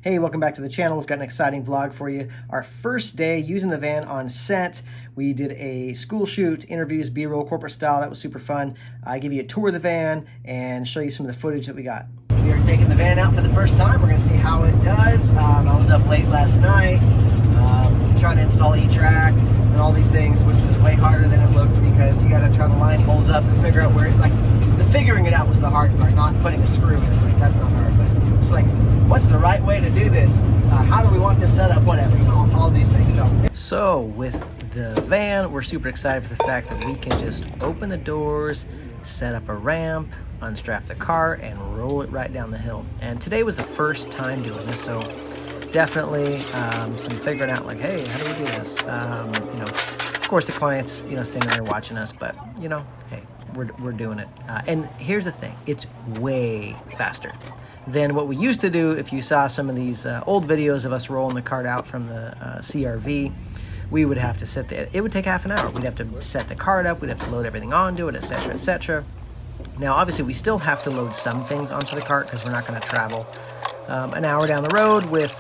Hey, welcome back to the channel. We've got an exciting vlog for you. Our first day using the van on set. We did a school shoot, interviews, B-roll, corporate style. That was super fun. I give you a tour of the van and show you some of the footage that we got. We are taking the van out for the first time. We're going to see how it does. I was up late last night trying to install E-Track and all these things, which was way harder than it looked because you got to try to line holes up and figure out where, the figuring it out was the hard part, not putting a screw in it. That's not hard, but just what's the right way to do this? How do we want this set up? Whatever, all these things. So with the van, we're super excited for the fact that we can just open the doors, set up a ramp, unstrap the cart, and roll it right down the hill. And today was the first time doing this, so definitely some figuring out hey, how do we do this? Of course the client's standing there watching us, but hey, we're doing it. And here's the thing, it's way faster than what we used to do. If you saw some of these old videos of us rolling the cart out from the CRV, we would have to sit there. It would take half an hour. We'd have to set the cart up, we'd have to load everything onto it, etc., etc. Now, obviously, we still have to load some things onto the cart because we're not going to travel an hour down the road with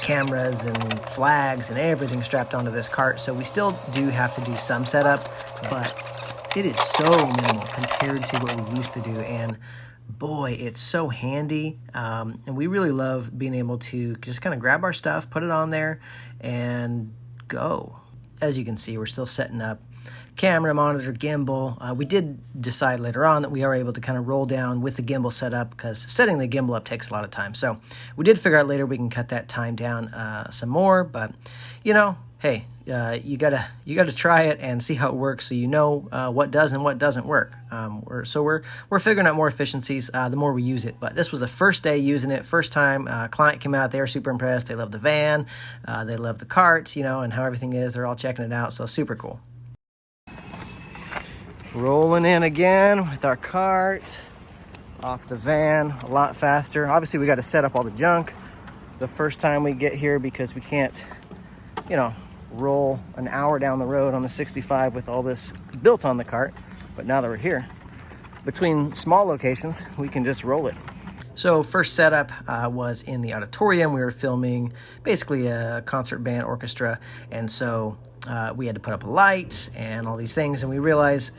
cameras and flags and everything strapped onto this cart. So we still do have to do some setup, but it is so minimal compared to what we used to do. And boy, it's so handy. And we really love being able to just kind of grab our stuff, put it on there, and go. As you can see, we're still setting up camera, monitor, gimbal. We did decide later on that we are able to kind of roll down with the gimbal set up because setting the gimbal up takes a lot of time. So we did figure out later we can cut that time down some more, but hey, you gotta try it and see how it works so you know what does and what doesn't work. We're figuring out more efficiencies the more we use it. But this was the first day using it, first time. Client came out, they were super impressed. They love the van, they love the cart, and how everything is. They're all checking it out, so super cool. Rolling in again with our cart off the van, a lot faster. Obviously, we got to set up all the junk the first time we get here because we can't, roll an hour down the road on the 65 with all this built on the cart. But now that we're here, between small locations, we can just roll it. So first setup was in the auditorium. We were filming basically a concert band orchestra, and so we had to put up a light and all these things, and we realized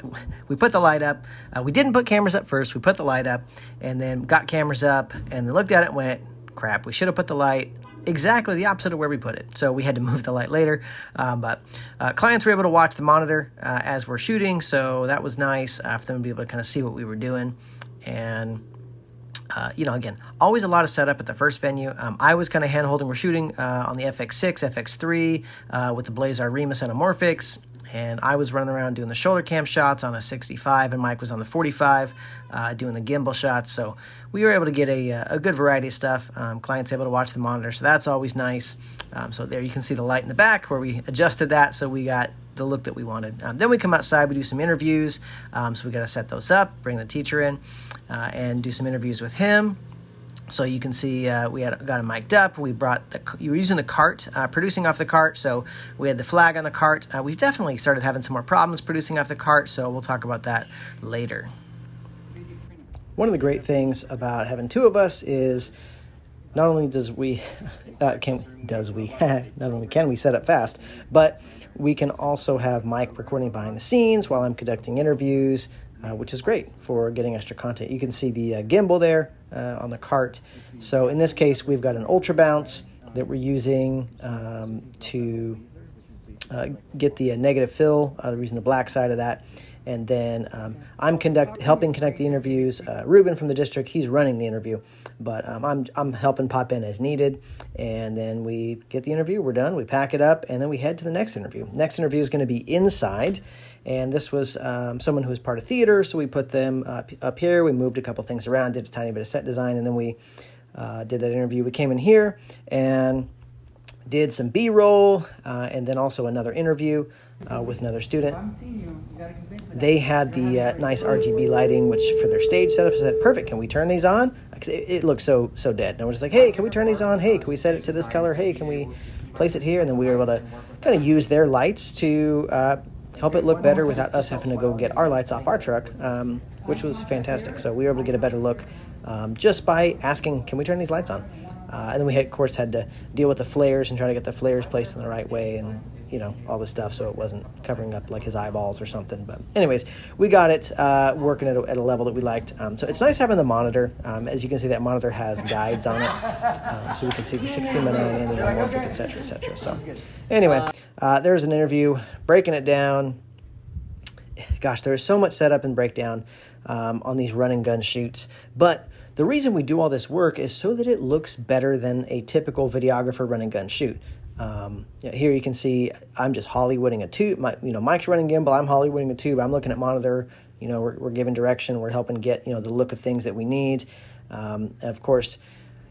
we put the light up. We didn't put cameras up first. We put the light up and then got cameras up and then looked at it and went, crap, we should have put the light exactly the opposite of where we put it. So we had to move the light later, but clients were able to watch the monitor as we're shooting, so that was nice for them to be able to kind of see what we were doing. And again, always a lot of setup at the first venue. I was kind of hand-holding. We're shooting on the FX6, FX3 with the Blazer Remus Anamorphics, and I was running around doing the shoulder cam shots on a 65, and Mike was on the 45 doing the gimbal shots. So we were able to get a good variety of stuff. Clients able to watch the monitor, so that's always nice. So there you can see the light in the back where we adjusted that, so we got the look that we wanted. Then we come outside, we do some interviews. So we got to set those up, bring the teacher in, and do some interviews with him. So you can see we got him mic'd up. We were using the cart, producing off the cart. So we had the flag on the cart. We've definitely started having some more problems producing off the cart. So we'll talk about that later. One of the great things about having two of us is not only can we set up fast, but we can also have Mike recording behind the scenes while I'm conducting interviews, which is great for getting extra content. You can see the gimbal there on the cart. So in this case, we've got an Ultra Bounce that we're using to get the negative fill. We're using the black side of that. And then I'm helping conduct the interviews. Ruben from the district, he's running the interview, but I'm helping pop in as needed. And then we get the interview, we're done, we pack it up, and then we head to the next interview. Next interview is going to be inside, and this was someone who was part of theater, so we put them up here. We moved a couple things around, did a tiny bit of set design, and then we did that interview. We came in here and did some B-roll, and then also another interview with another student. They had the nice RGB lighting, which for their stage setup said, perfect, can we turn these on? It looks so dead. And I was just like, hey, can we turn these on? Hey, can we set it to this color? Hey, can we place it here? And then we were able to kind of use their lights to help it look better without us having to go get our lights off our truck, which was fantastic. So we were able to get a better look just by asking, can we turn these lights on? And then we had, of course, had to deal with the flares and try to get the flares placed in the right way, and all this stuff, so it wasn't covering up like his eyeballs or something. But anyways, we got it working at a level that we liked. So it's nice having the monitor. As you can see, that monitor has guides on it, so we can see the 16:9 and the anamorphic, etc., etc. So anyway, there's an interview breaking it down. Gosh, there's so much setup and breakdown on these run and gun shoots, but the reason we do all this work is so that it looks better than a typical videographer run and gun shoot. Here you can see I'm just Hollywooding a tube. Mike's running gimbal, I'm Hollywooding a tube. I'm looking at monitor. We're giving direction. We're helping get the look of things that we need. And of course,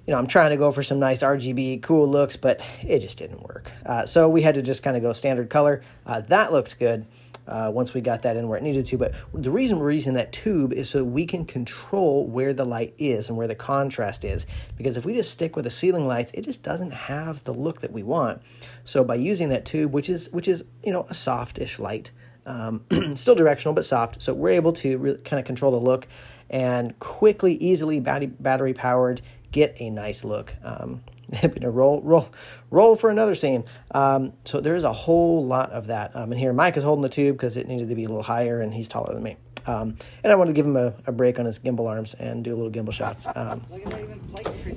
I'm trying to go for some nice RGB cool looks, but it just didn't work. So we had to just kind of go standard color. That looked good. Once we got that in where it needed to. But the reason we're using that tube is so we can control where the light is and where the contrast is. Because if we just stick with the ceiling lights, it just doesn't have the look that we want. So by using that tube, which is a softish light, still directional but soft, so we're able to really kind of control the look and quickly, easily, battery powered, get a nice look. Roll for another scene. So there's a whole lot of that. And here Mike is holding the tube because it needed to be a little higher, and he's taller than me. And I wanted to give him a break on his gimbal arms and do a little gimbal shots.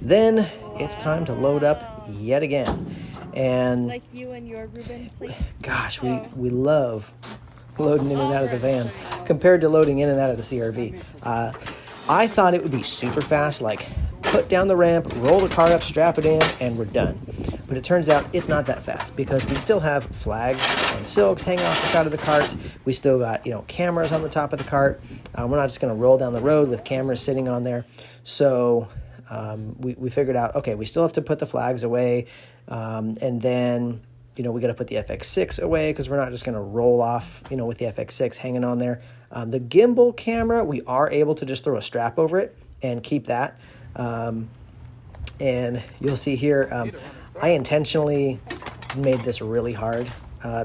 Then it's time to load up yet again. And like you and your Reuben plates. Gosh, we love loading in and out of the van compared to loading in and out of the CRV. I thought it would be super fast, like put down the ramp, roll the car up, strap it in, and we're done. But it turns out it's not that fast because we still have flags and silks hanging off the side of the cart. We still got, cameras on the top of the cart. We're not just going to roll down the road with cameras sitting on there. So we figured out, okay, we still have to put the flags away. And then, we got to put the FX6 away because we're not just going to roll off, with the FX6 hanging on there. The gimbal camera, we are able to just throw a strap over it and keep that. And you'll see here, I intentionally made this really hard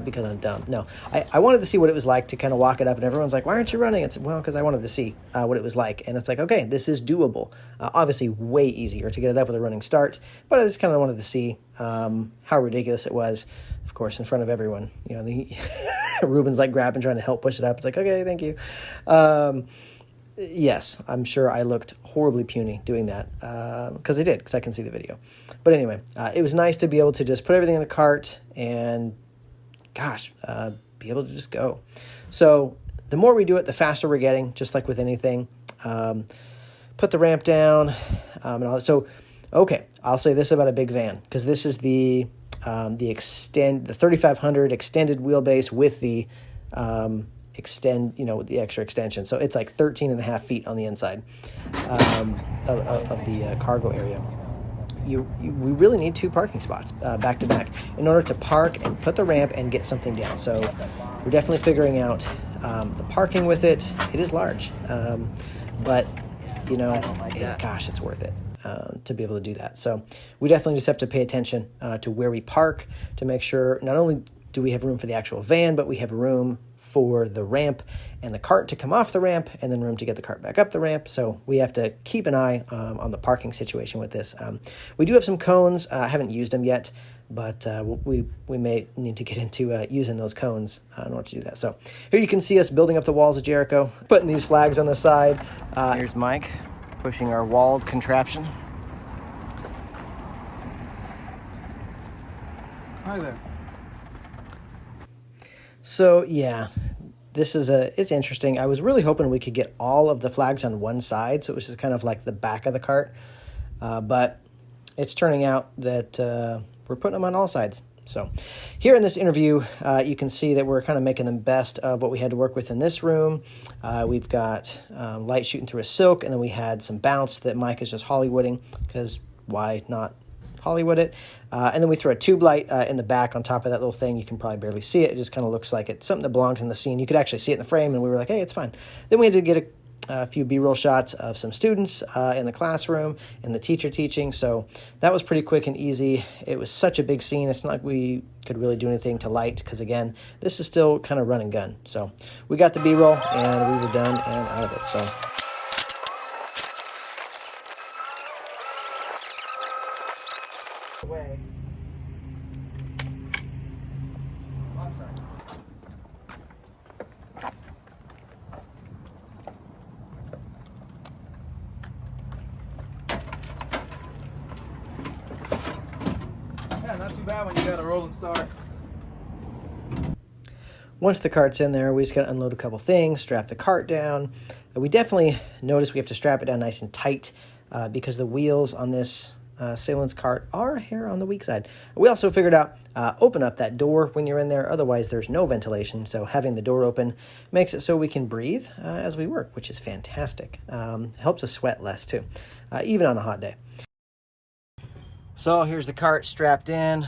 because I'm dumb. No, I wanted to see what it was like to kind of walk it up, and everyone's like, why aren't you running? It's because I wanted to see what it was like. And it's like, okay, this is doable. Obviously way easier to get it up with a running start, but I just kind of wanted to see how ridiculous it was, of course, in front of everyone. Ruben's like grabbing, trying to help push it up. It's like, okay, thank you. Yes, I'm sure I looked horribly puny doing that because I did, because I can see the video. But anyway, it was nice to be able to just put everything in the cart and, be able to just go. So the more we do it, the faster we're getting, just like with anything. Put the ramp down and all that. So, okay, I'll say this about a big van, because this is the 3500 extended wheelbase with the with the extra extension. So it's like 13 and a half feet on the inside of the cargo area. We really need 2 parking spots back to back in order to park and put the ramp and get something down. So we're definitely figuring out the parking with it. It is large, but it's worth it to be able to do that. So we definitely just have to pay attention to where we park to make sure not only do we have room for the actual van, but we have room for the ramp and the cart to come off the ramp, and then room to get the cart back up the ramp. So we have to keep an eye on the parking situation with this. We do have some cones. I haven't used them yet, but we may need to get into using those cones in order to do that. So here you can see us building up the walls of Jericho, putting these flags on the side. Here's Mike pushing our walled contraption. Hi there. So yeah, it's interesting. I was really hoping we could get all of the flags on one side, so it was just kind of like the back of the cart. But it's turning out that we're putting them on all sides. So here in this interview, you can see that we're kind of making the best of what we had to work with in this room. We've got light shooting through a silk, and then we had some bounce that Mike is just Hollywooding, because why not Hollywood it? And then we throw a tube light in the back on top of that little thing. You can probably barely see it. It just kind of looks like it's something that belongs in the scene. You could actually see it in the frame, and we were like, hey, it's fine. Then we had to get a few B-roll shots of some students in the classroom and the teacher teaching. So that was pretty quick and easy. It was such a big scene. It's not like we could really do anything to light because, again, this is still kind of run and gun. So we got the B-roll, and we were done and out of it. So not too bad when you got a rolling start. Once the cart's in there, we just got to unload a couple things, strap the cart down. We definitely notice we have to strap it down nice and tight because the wheels on this Salence cart are a hair on the weak side. We also figured out open up that door when you're in there. Otherwise, there's no ventilation. So having the door open makes it so we can breathe as we work, which is fantastic. Helps us sweat less too, even on a hot day. So here's the cart strapped in.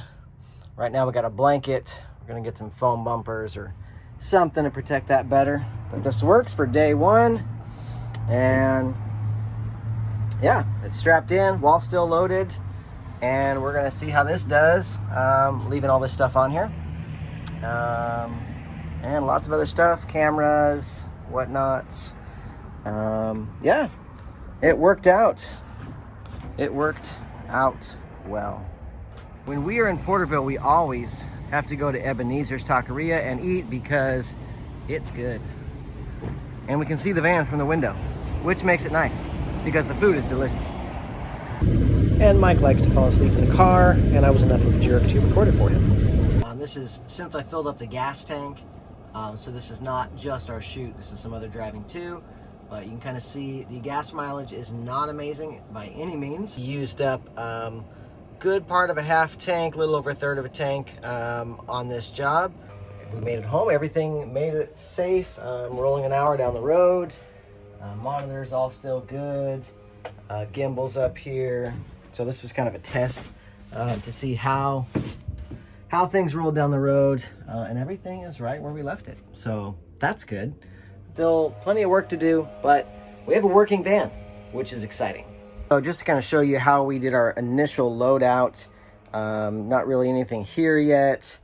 Right now we got a blanket. We're gonna get some foam bumpers or something to protect that better. But this works for day one. And yeah, it's strapped in while still loaded. And we're gonna see how this does. Leaving all this stuff on here. And lots of other stuff, cameras, whatnots. Yeah, it worked out. It worked out well. When we are in Porterville, we always have to go to Ebenezer's Taqueria and eat because it's good. And we can see the van from the window, which makes it nice because the food is delicious. And Mike likes to fall asleep in the car, and I was enough of a jerk to record it for him. This is since I filled up the gas tank, so this is not just our shoot, this is some other driving too. But you can kind of see the gas mileage is not amazing by any means. Used up good part of a half tank, a little over a third of a tank on this job. We made it home, everything made it safe. Rolling an hour down the road. Monitors all still good. Gimbals up here. So this was kind of a test to see how things rolled down the road, and everything is right where we left it. So that's good. Still plenty of work to do, but we have a working van, which is exciting. So just to kind of show you how we did our initial loadout, not really anything here yet.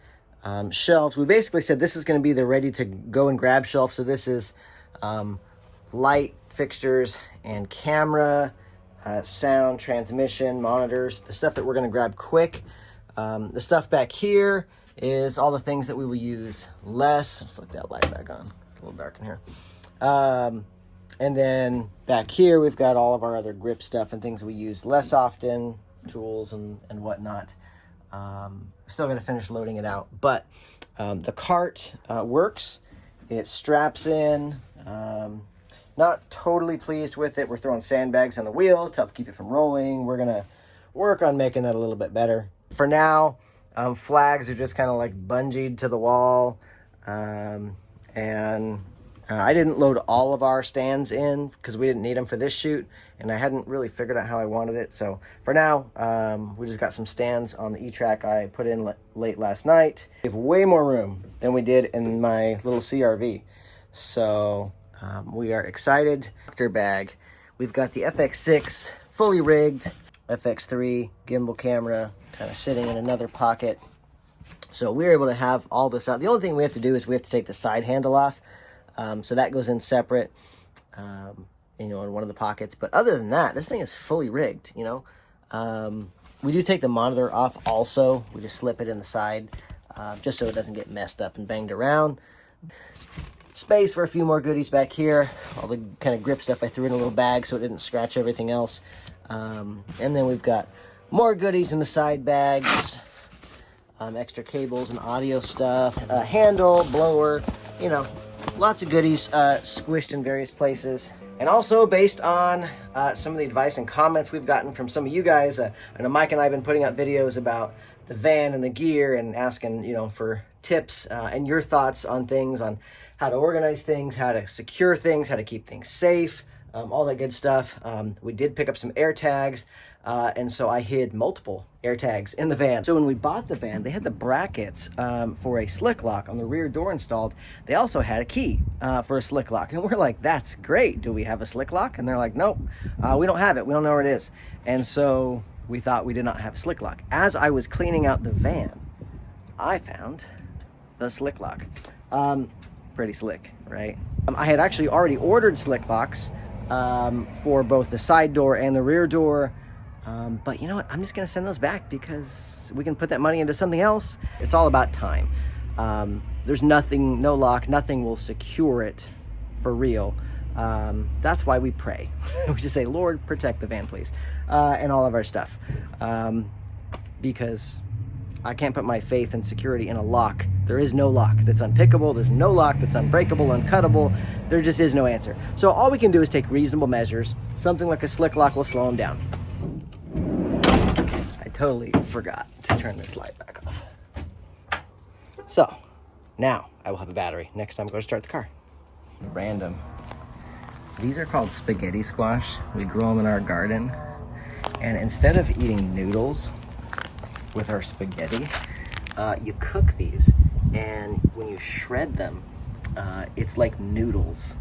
Shelves, we basically said this is going to be the ready to go and grab shelf. So this is light fixtures and camera, sound, transmission, monitors, the stuff that we're going to grab quick. The stuff back here is all the things that we will use less. I'll flick that light back on. It's a little dark in here. And then back here, we've got all of our other grip stuff and things we use less often, tools and whatnot. Still got to finish loading it out. But the cart works. It straps in. Not totally pleased with it. We're throwing sandbags on the wheels to help keep it from rolling. We're going to work on making that a little bit better. For now, flags are just kind of like bungeed to the wall. I didn't load all of our stands in because we didn't need them for this shoot, and I hadn't really figured out how I wanted it. So for now, we just got some stands on the E-Track I put in late last night. We have way more room than we did in my little CRV. So we are excited. Bag. We've got the FX6 fully rigged, FX3 gimbal camera kind of sitting in another pocket. So we're able to have all this out. The only thing we have to do is we have to take the side handle off. So that goes in separate, in one of the pockets. But other than that, this thing is fully rigged, We do take the monitor off also. We just slip it in the side, just so it doesn't get messed up and banged around. Space for a few more goodies back here. All the kind of grip stuff I threw in a little bag so it didn't scratch everything else. And then we've got more goodies in the side bags. Extra cables and audio stuff. Handle, blower, lots of goodies squished in various places. And also based on some of the advice and comments we've gotten from some of you guys, I know Mike and I have been putting out videos about the van and the gear and asking, for tips and your thoughts on things, on how to organize things, how to secure things, how to keep things safe, all that good stuff. We did pick up some air tags, and so I hid multiple air tags in the van. So when we bought the van, they had the brackets for a slick lock on the rear door installed. They also had a key for a slick lock. And we're like, that's great. Do we have a slick lock? And they're like, nope, we don't have it. We don't know where it is. And so we thought we did not have a slick lock. As I was cleaning out the van, I found the slick lock. Pretty slick, right? I had actually already ordered slick locks for both the side door and the rear door. But you know what? I'm just going to send those back because we can put that money into something else. It's all about time. There's nothing, no lock, nothing will secure it for real. That's why we pray. We just say, Lord, protect the van, please, and all of our stuff. Because I can't put my faith and security in a lock. There is no lock that's unpickable. There's no lock that's unbreakable, uncuttable. There just is no answer. So all we can do is take reasonable measures. Something like a slick lock will slow them down. I totally forgot to turn this light back off. So now I will have a battery. Next time I'm going to start the car. Random. These are called spaghetti squash. We grow them in our garden. And instead of eating noodles with our spaghetti, you cook these, and when you shred them, it's like noodles.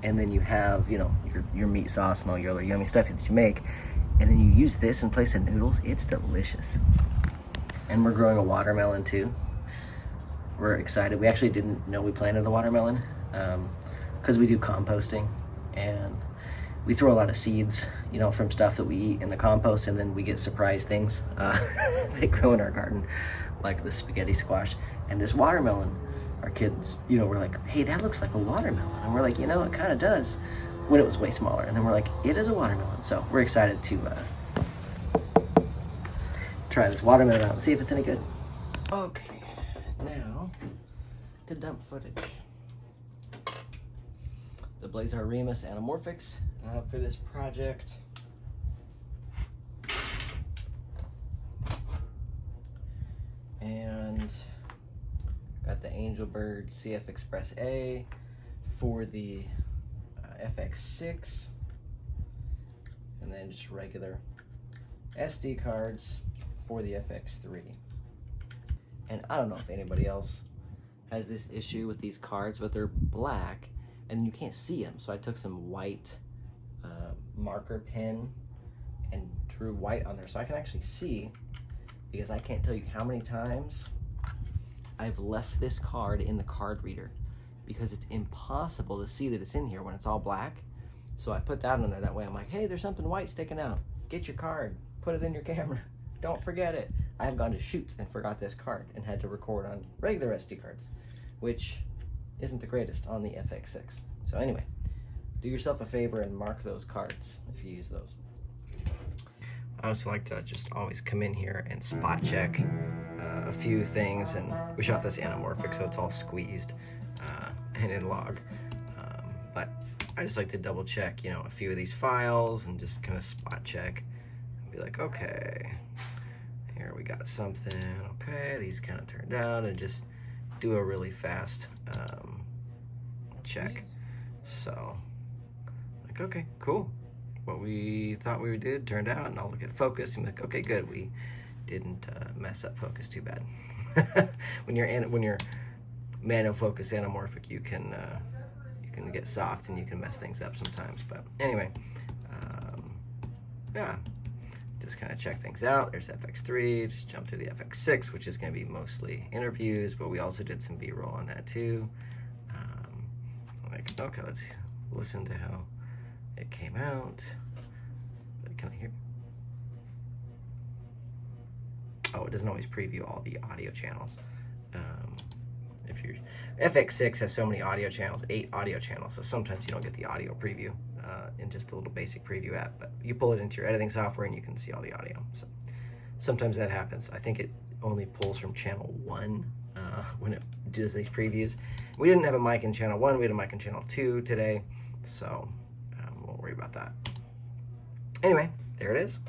And then you have, you know, your meat sauce and all your other yummy stuff that you make, and then you use this in place of noodles. It's delicious. And we're growing a watermelon too. We're excited. We actually didn't know we planted a watermelon because we do composting, and we throw a lot of seeds, you know, from stuff that we eat in the compost, and then we get surprise things that grow in our garden, like the spaghetti squash. And this watermelon, our kids, you know, were like, hey, that looks like a watermelon. And we're like, you know, it kind of does, when it was way smaller. And then we're like, it is a watermelon. So we're excited to try this watermelon out and see if it's any good. Okay, now to dump footage. The Blazar Remus Anamorphics for this project. And got the Angelbird CF Express A for the FX6, and then just regular SD cards for the FX3. And I don't know if anybody else has this issue with these cards, but they're black and you can't see them. So I took some white marker pen and drew white on there so I can actually see, because I can't tell you how many times I've left this card in the card reader because it's impossible to see that it's in here when it's all black. So I put that on there. That way I'm like, hey, there's something white sticking out. Get your card, put it in your camera. Don't forget it. I have gone to shoots and forgot this card and had to record on regular SD cards, which isn't the greatest on the FX6. So anyway, do yourself a favor and mark those cards if you use those. I also like to just always come in here and spot check a few things, and we shot this anamorphic so it's all squeezed and in log, but I just like to double check, you know, a few of these files and just kind of spot check and be like, okay, here we got something, okay, these kind of turned out, and just do a really fast check. So like, okay, cool, what we thought we did turned out, and I'll look at focus and be like, okay, good, we didn't mess up focus too bad. when you're manual focus anamorphic, you can get soft and you can mess things up sometimes. But anyway, yeah, just kind of check things out. There's FX3, just jump to the FX6, which is going to be mostly interviews, but we also did some B-roll on that too. Like, okay, let's listen to how it came out. Can I hear? Oh, it doesn't always preview all the audio channels. If you're FX6 has so many audio channels, 8 audio channels, so sometimes you don't get the audio preview in just a little basic preview app, but you pull it into your editing software and you can see all the audio. So sometimes that happens. I think it only pulls from channel 1 when it does these previews. We didn't have a mic in channel 1, we had a mic in channel 2 today, so won't worry about that. Anyway, there it is.